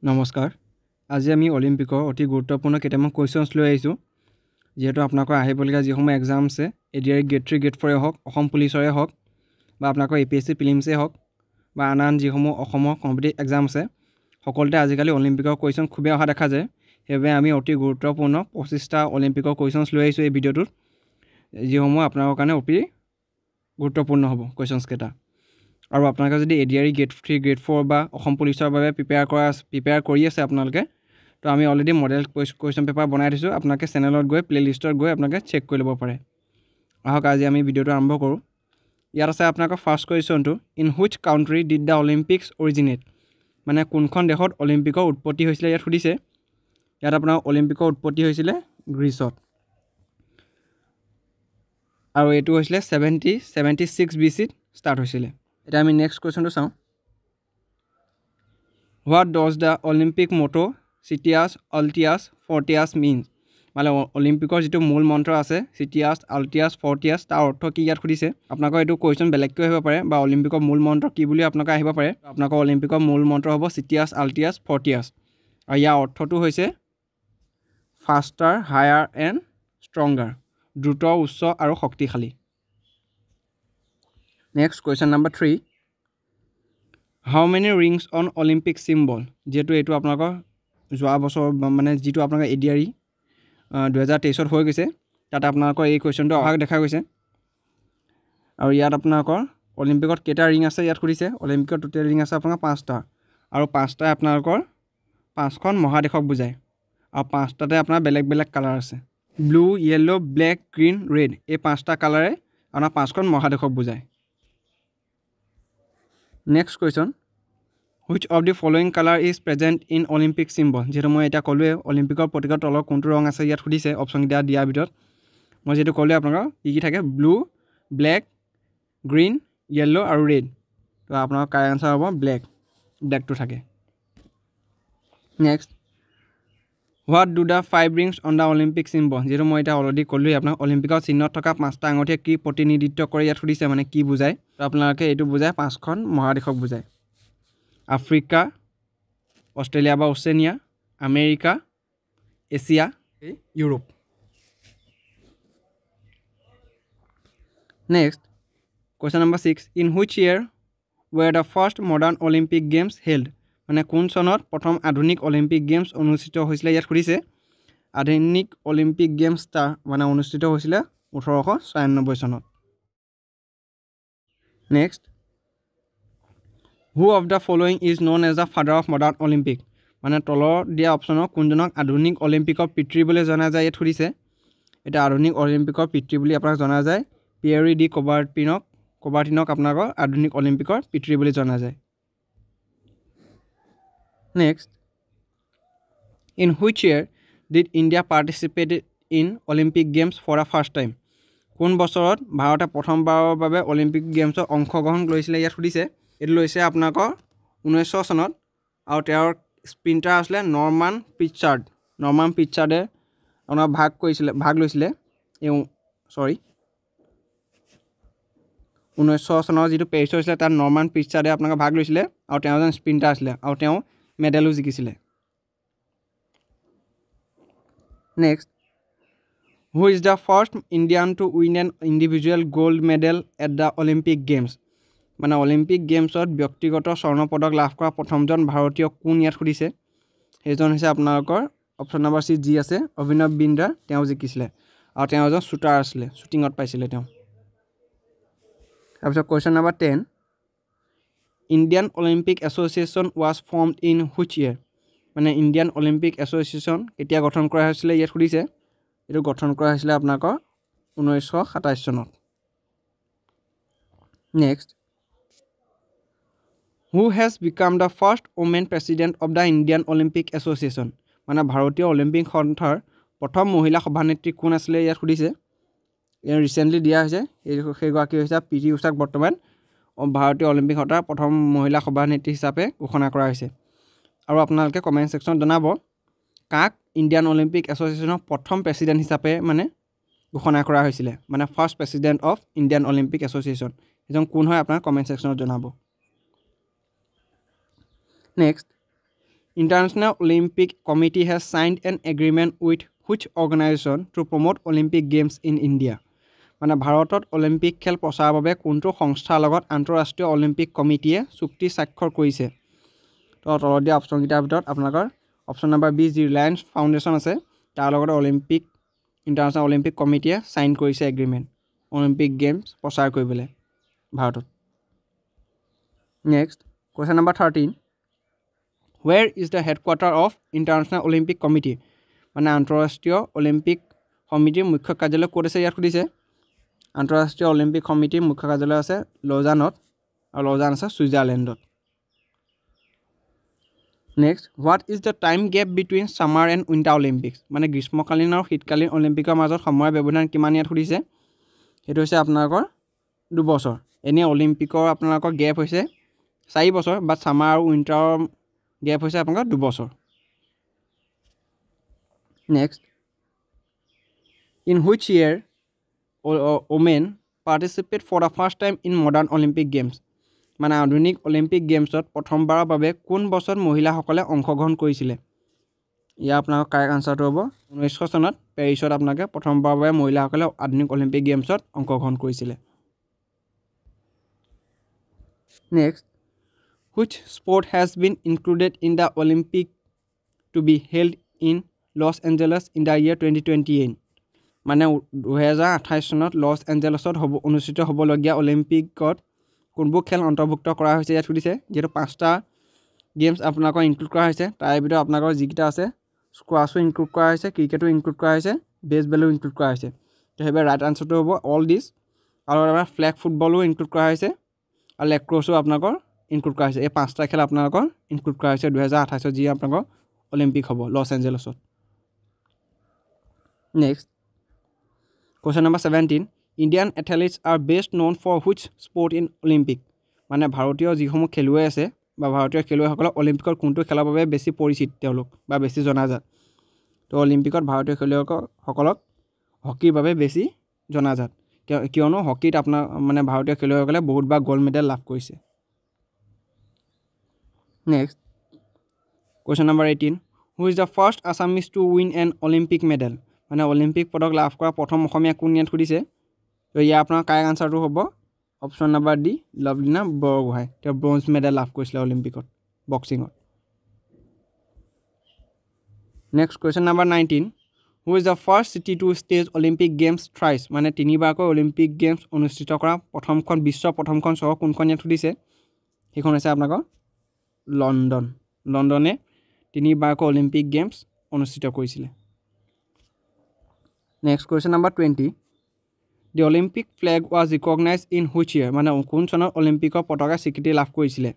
নমস্কাৰ আজি আমি অলিম্পিকৰ অতি গুৰুত্বপূৰ্ণ কেইটামান কুৱেশ্যনছ লৈ আহিছোঁ যেহেতু আপোনালোকৰ আহিবলগীয়া যিসমূহ এক্সাম আছে এডিআৰই গ্ৰেড 3 গ্ৰেড 4 হওক অসম পুলিচৰে হওক বা আপোনালোকৰ এপিএছচি প্ৰিলিমছে হওক বা আন যিসমূহ অসমৰ কম্পিটিটিভ এক্সাম আছে সকলোতে আজিকালি অলিম্পিকৰ কুৱেশ্যন খুবেই অহা দেখা যায় সেইবাবে আমি অতি গুৰুত্বপূৰ্ণ 25টা অলিম্পিকৰ কুৱেশ্যনছ লৈ আহিছোঁ এই ভিডিঅ'টোত যিসমূহ আপোনালোকৰ কাৰণে অতি গুৰুত্বপূৰ্ণ হ'ব কুৱেশ্যনছ কেইটা আৰু আপোনালোকে যদি এডিআৰই গ্ৰেড 3 গ্ৰেড 4 বা অসম পুলিচৰ বাবে প্ৰিপেয়াৰ কৰি আছে আপোনালোকে তো আমি অলৰেডি মডেল কুৱেশ্যন পেপাৰ বনাই দিছোঁ আপোনালোকে চেনেলত গৈ প্লেলিষ্টত গৈ আপোনালোকে চেক কৰি ল'ব পাৰে আহক আজি আমি ভিডিঅ'টো আৰম্ভ কৰোঁ ইয়াত আছে আপোনালোকৰ ফাৰ্ষ্ট কুৱেশ্যনটো in which country did the Olympics originate মানে কোনখন দেশত অলিম্পিকৰ উৎপত্তি হৈছিলে ইয়াত সুধিছে ইয়াত আপোনাৰ অলিম্পিকৰ উৎপত্তি হৈছিলে গ্ৰীচত আৰু এইটো হৈছিলে 76 BC-ত ষ্টাৰ্ট হৈছিলে এতিয়া আমি নেক্সট কুৱেশ্যনটো চাওঁ what does the Olympic motto citius altius fortius means মানে অলিম্পিকৰ যিটো মূল মন্ত্ৰ আছে চিটিয়াছ আল্টিয়াছ ফৰ্টিয়াছ তাৰ অৰ্থ কি ইয়াত সুধিছে আপোনালোকৰ এইটো কুৱেশ্যন বেলেগকৈ আহিব পাৰে বা অলিম্পিকৰ মূল মন্ত্ৰ কি বুলি আপোনালোকে আহিব পাৰে আপোনালোকৰ অলিম্পিকৰ মূল মন্ত্ৰ হ'ব চিটিয়াছ আল্টিয়াছ ফৰ্টিয়াছ আৰু ইয়াৰ অৰ্থটো হৈছে ফাষ্টাৰ হায়াৰ এণ্ড ষ্ট্ৰংগাৰ দ্ৰুত উচ্চ আৰু শক্তিশালী next question number 3 how many rings on Olympic symbol যেহেতু এইটো আপোনালোকৰ যোৱা বছৰ মানে যিটো আপোনালোকৰ এডিআৰই 2023ত হৈ গৈছে তাত আপোনালোকৰ এই কুৱেশ্যনটো অহা দেখা গৈছে আৰু ইয়াত আপোনালোকৰ অলিম্পিকত কেইটা ৰিং আছে ইয়াত সুধিছে অলিম্পিকত টোটেল ৰিং আছে আপোনালোকৰ 5টা আৰু 5টাই আপোনালোকৰ 5খন মহাদেশক বুজায় আৰু 5টাতে আপোনাৰ বেলেগ বেলেগ কালাৰ আছে blue yellow black green red এই 5টা কালাৰে আপোনাৰ 5খন মহাদেশক বুজায় next question which of the following colour is present in Olympic symbol যিহেতু মই এতিয়া ক'লোৱে অলিম্পিকৰ প্ৰতীকৰ তলৰ কোনটো ৰং আছে ইয়াত সুধিছে অপশ্যনকেইটা দিয়াৰ ভিতৰত মই যিহেতু ক'লোৱে আপোনালোকৰ কি থাকে ব্লু ব্লেক গ্ৰীণ য়েল্লো আৰু ৰেড তো আপোনালোকৰ কাৰেক্ট আনচাৰ হ'ব ব্লেকটো থাকে next what do the 5 rings on the Olympic symbol যিহেতু মই এতিয়া অলৰেডি ক'লোৱেই আপোনাক অলিম্পিকৰ চিহ্নত থকা 5টা আঙঠিয়ে কি প্ৰতিনিধিত্ব কৰে ইয়াত সুধিছে মানে কি বুজায় তো আপোনালোকে এইটো বুজায় 5খন মহাদেশক বুজায় আফ্ৰিকা অষ্ট্ৰেলিয়া বা Oceania America Asia Europe next question number 6 in which year ৱেৰ the first modern Olympic games held মানে কোন চনত প্ৰথম আধুনিক অলিম্পিক গেমছ অনুষ্ঠিত হৈছিলে ইয়াত সুধিছে আধুনিক অলিম্পিক গেমছ মানে অনুষ্ঠিত হৈছিলে 1896 চনত next who of the following is known as the father of modern Olympic মানে তলৰ দিয়া অপশ্যনত কোনজনক আধুনিক অলিম্পিকৰ পিতৃ বুলি জনা যায় ইয়াত সুধিছে এতিয়া আধুনিক অলিম্পিকৰ পিতৃ বুলি আপোনাক জনা যায় পিয়েৰি ডি কবাৰ্টিনক আপোনালোকৰ আধুনিক অলিম্পিকৰ পিতৃ বুলি জনা যায় next in which year did India participate in Olympic games for the first time কোন বছৰত ভাৰতে প্ৰথমবাৰৰ বাবে অলিম্পিক গেমছত অংশগ্ৰহণ কৰিছিলে ইয়াত সুধিছে এইটো লৈছে আপোনালোকৰ 1900 চনত আৰু তেওঁৰ স্প্ৰিণ্টাৰ আছিলে নৰ্মান পিটচাৰ্ডে আপোনাৰ ভাগ লৈছিলে এই 1900 চনৰ যিটো পেৰিছ হৈছিলে তাত নৰ্মান পিটচাৰ্ডে আপোনালোকে ভাগ লৈছিলে আৰু তেওঁ এজন স্প্ৰিণ্টাৰ আছিলে আৰু তেওঁ মেডেলো জিকিছিলে next who is the first Indian to win N individual gold medal at the Olympic games মানে অলিম্পিক গেমছত ব্যক্তিগত স্বৰ্ণ পদক লাভ কৰা প্ৰথমজন ভাৰতীয় কোন ইয়াত সুধিছে সেইজন হৈছে আপোনালোকৰ অপশ্যন নম্বৰ চি যি আছে অভিনৱ বিন্দ্ৰা তেওঁ জিকিছিলে আৰু তেওঁ এজন শ্বুটাৰ আছিলে শ্বুটিঙত পাইছিলে তেওঁ তাৰপিছত question number 10 Indian Olympic association was formed in which year মানে ইণ্ডিয়ান অলিম্পিক এছ'চিয়েশ্যন কেতিয়া গঠন কৰা হৈছিলে ইয়াত সুধিছে এইটো গঠন কৰা হৈছিলে আপোনালোকৰ 1927 চনত next who has became the first women president of the Indian Olympic association মানে ভাৰতীয় অলিম্পিক সন্থাৰ প্ৰথম মহিলা সভানেত্ৰী কোন আছিলে ইয়াত সুধিছে ৰিচেণ্টলি দিয়া হৈছে সেইগৰাকী হৈছে পি.টি. উষাক বৰ্তমান ভাৰতীয় অলিম্পিক সন্থাৰ প্ৰথম মহিলা সভানেত্ৰী হিচাপে ঘোষণা কৰা হৈছে আৰু আপোনালোকে কমেণ্ট ছেকশ্যনত জনাব কাক ইণ্ডিয়ান অলিম্পিক এছ'চিয়েশ্যনৰ প্ৰথম প্ৰেছিডেণ্ট হিচাপে মানে ঘোষণা কৰা হৈছিলে মানে first president of Indian Olympic association এজন কোন হয় আপোনাৰ কমেণ্ট ছেকশ্যনত জনাব next International Olympic Committee has signed an agreement with which organization to promote Olympic Games in India? মানে ভাৰতত অলিম্পিক খেল প্ৰচাৰৰ বাবে কোনটো সংস্থাৰ লগত আন্তঃৰাষ্ট্ৰীয় অলিম্পিক কমিটিয়ে চুক্তি স্বাক্ষৰ কৰিছে? তো তলত দিয়া অপশ্যনকেইটাৰ ভিতৰত আপোনালোকৰ অপশ্যন নম্বৰ বি যি ৰিলায়েন্স ফাউণ্ডেশ্যন আছে তাৰ লগত ইণ্টাৰনেশ্যনেল অলিম্পিক কমিটিয়ে চাইন কৰিছে এগ্ৰিমেণ্ট অলিম্পিক গেমছ প্ৰচাৰ কৰিবলৈ ভাৰতত। Next question number 13 ৱেৰ is the headquarter of international Olympic committee? মানে আন্তঃৰাষ্ট্ৰীয় অলিম্পিক সমিতিৰ মুখ্য কাৰ্যালয় ক'ত আছে ইয়াত সুধিছে। আন্তঃৰাষ্ট্ৰীয় অলিম্পিক সমিতিৰ মুখ্য কাৰ্যালয় আছে লজানত আৰু লজান আছে ছুইজাৰলেণ্ডত। Next what is the time gap between summer and winter Olympics? মানে গ্ৰীষ্মকালীন আৰু শীতকালীন অলিম্পিকৰ মাজত সময়ৰ ব্যৱধান কিমান ইয়াত সুধিছে। সেইটো হৈছে আপোনালোকৰ 2 বছৰ। এনেই অলিম্পিকৰ আপোনালোকৰ গেপ হৈছে 4 বছৰ বাট ছামাৰ আৰু উইণ্টাৰৰ গেপ হৈছে আপোনালোকৰ 2 বছৰ। Next in which year women participate for the first time in modern Olympic games? মানে আধুনিক অলিম্পিক গেমছত প্ৰথমবাৰৰ বাবে কোন বছৰত মহিলাসকলে অংশগ্ৰহণ কৰিছিলে? ইয়াৰ আপোনালোকৰ কাৰেক্ট আনচাৰটো হ'ব 1900 চনত পেৰিছত আপোনালোকে প্ৰথমবাৰৰ বাবে মহিলাসকলে আধুনিক অলিম্পিক গেমছত অংশগ্ৰহণ কৰিছিলে। Next which sport has been included in the Olympic to be held in Los Angeles in the year 2028? মানে 2028 চনত লছ এঞ্জেলছত অনুষ্ঠিত হ'বলগীয়া অলিম্পিকত কোনবোৰ খেল অন্তৰ্ভুক্ত কৰা হৈছে ইয়াত সুধিছে। যিহেতু 5টা গেমছ আপোনালোকৰ ইনক্লুড কৰা হৈছে তাৰে ভিতৰত আপোনালোকৰ যিকেইটা আছে স্কোৱাছো ইনক্লুড কৰা হৈছে, ক্ৰিকেটো ইনক্লুড কৰা হৈছে, বেছবলো ইনক্লুড কৰা হৈছে। তো সেইবাবে ৰাইট আনচাৰটো হ'ব অল দিছ। আৰু আমাৰ ফ্লেগ ফুটবলো ইনক্লুড কৰা হৈছে আৰু লেক্ৰছো আপোনালোকৰ ইনক্লুড কৰা হৈছে। এই 5টা খেল আপোনালোকৰ ইনক্লুড কৰা হৈছে 2028 যি আপোনালোকৰ অলিম্পিক হ'ব লছ এঞ্জেলছত। Next question number 17 Indian athletes are best known for which sport in Olympic? মানে ভাৰতীয় যিসমূহ খেলুৱৈ আছে বা ভাৰতীয় খেলুৱৈসকলক অলিম্পিকত কোনটো খেলৰ বাবে বেছি পৰিচিত তেওঁলোক বা বেছি জনাজাত? তো অলিম্পিকত ভাৰতীয় খেলুৱৈসকলক হকীৰ বাবে বেছি জনাজাত কিয়নো হকীত আপোনাৰ মানে ভাৰতীয় খেলুৱৈসকলে বহুতবাৰ গ'ল্ড মেডেল লাভ কৰিছে। Next question number 18 who is the first Assamese to win N Olympic medal? মানে অলিম্পিক পদক লাভ কৰা প্ৰথম অসমীয়া কোন ইয়াত সুধিছে। তো ইয়াৰ আপোনাৰ কাৰেক্ট আনচাৰটো হ'ব option number D Lovlina Borgohain. তেওঁ ব্ৰঞ্জ মেডেল লাভ কৰিছিলে অলিম্পিকত বক্সিঙত। Next question number 19 who is the first city to stage Olympic games thrice? মানে 3বাৰকৈ অলিম্পিক গেমছ অনুষ্ঠিত কৰা বিশ্বৰ প্ৰথমখন চহৰ কোনখন ইয়াত সুধিছে। সেইখন হৈছে আপোনালোকৰ লণ্ডন। লণ্ডনে 3বাৰকৈ অলিম্পিক গেমছ অনুষ্ঠিত কৰিছিলে। Next question number 20 the Olympic flag was recognise in which year? মানে কোন চনত অলিম্পিকৰ পতাকা স্বীকৃতি লাভ কৰিছিলে?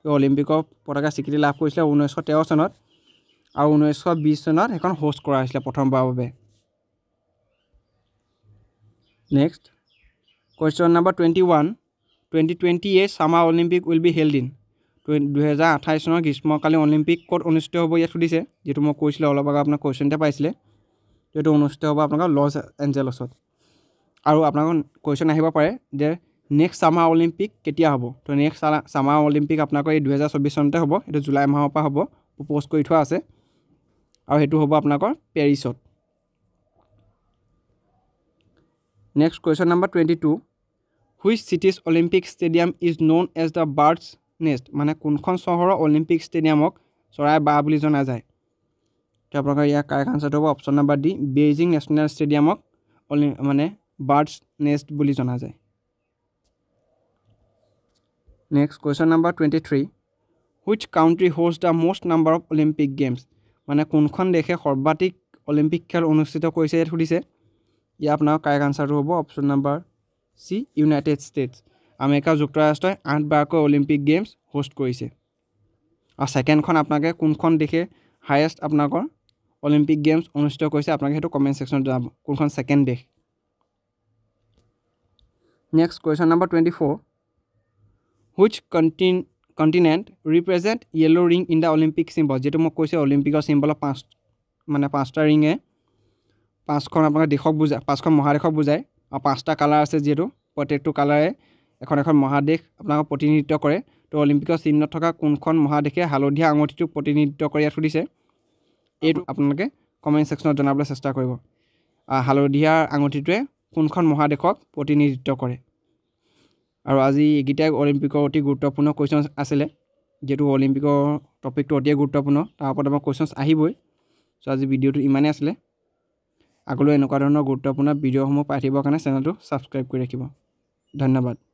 তো অলিম্পিকৰ পতাকা স্বীকৃতি লাভ কৰিছিলে 1913 চনত আৰু 1920 চনত সেইখন হোষ্ট কৰা হৈছিলে প্ৰথমবাৰৰ বাবে। Next question number 21 2028 summer Olympic will be held in? 2028 চনৰ গ্ৰীষ্মকালীন অলিম্পিক ক'ত অনুষ্ঠিত হ'ব ইয়াত সুধিছে। যিটো মই কৈছিলোঁ অলপ আগত আপোনাৰ কুৱেশ্যনতে পাইছিলে। এইটো অনুষ্ঠিত হ'ব আপোনালোকৰ লছ এঞ্জেলছত। আৰু আপোনালোকৰ কুৱেশ্যন আহিব পাৰে যে নেক্সট ছামাৰ অলিম্পিক কেতিয়া হ'ব? তো নেক্সট ছামাৰ অলিম্পিক আপোনালোকৰ এই 2024 চনতে হ'ব। এইটো জুলাই মাহৰ পৰা হ'ব, প্ৰপ'জ কৰি থোৱা আছে আৰু সেইটো হ'ব আপোনালোকৰ পেৰিছত। Next question number 22 which city's Olympic stadium is known as the bird's nest? মানে কোনখন চহৰৰ অলিম্পিক ষ্টেডিয়ামক চৰাইৰ বাহ বুলি জনা যায়? তো আপোনালোকৰ ইয়াৰ কাৰেক্ট আনচাৰটো হ'ব option number D Beijing national ষ্টেডিয়ামক মানে বাৰ্ডছ নেষ্ট বুলি জনা যায়। Next question number 23 which country host the most number of Olympic games? মানে কোনখন দেশে সৰ্বাধিক অলিম্পিক খেল অনুষ্ঠিত কৰিছে ইয়াত সুধিছে। ইয়াৰ আপোনাৰ কাৰেক্ট আনচাৰটো হ'ব option number C United states. America যুক্তৰাষ্ট্ৰই 8বাৰকৈ অলিম্পিক গেমছ হোষ্ট কৰিছে। আৰু ছেকেণ্ডখন আপোনালোকে কোনখন দেশে হায়েষ্ট আপোনালোকৰ অলিম্পিক গেমছ অনুষ্ঠিত কৰিছে আপোনালোকে সেইটো কমেণ্ট ছেকশ্যনত জনাব কোনখন ছেকেণ্ড দেশ। Next question number 24 which continent represent yellow' ring in the Olympic symbol? যিটো মই কৈছোঁ অলিম্পিকৰ চিম্বলৰ 5টা ৰিঙে 5খন আপোনালোকৰ দেশক বুজায়, 5খন মহাদেশক বুজায় আৰু 5টা কালাৰ আছে যিহেতু প্ৰত্যেকটো কালাৰে এখন মহাদেশ আপোনালোকক প্ৰতিনিধিত্ব কৰে। তো অলিম্পিকৰ চিহ্নত থকা কোনখন মহাদেশে হালধীয়া আঙুঠিটোক প্ৰতিনিধিত্ব কৰি ইয়াত সুধিছে এইটো আপোনালোকে কমেণ্ট ছেকশ্যনত জনাবলৈ চেষ্টা কৰিব হালধীয়া আঙুঠিটোৱে কোনখন মহাদেশক প্ৰতিনিধিত্ব কৰে আৰু আজি এইকেইটাই অলিম্পিকৰ অতি গুৰুত্বপূৰ্ণ কুৱেশ্যন আছিলে যেহেতু অলিম্পিকৰ টপিকটো অতি গুৰুত্বপূৰ্ণ তাৰ ওপৰত আমাৰ কুৱেশ্যনছ আহিবই চ' আজি ভিডিঅ'টো ইমানেই আছিলে আগলৈ এনেকুৱা ধৰণৰ গুৰুত্বপূৰ্ণ ভিডিঅ'সমূহ পাই থাকিবৰ কাৰণে চেনেলটো ছাবস্ক্ৰাইব কৰি ৰাখিব ধন্যবাদ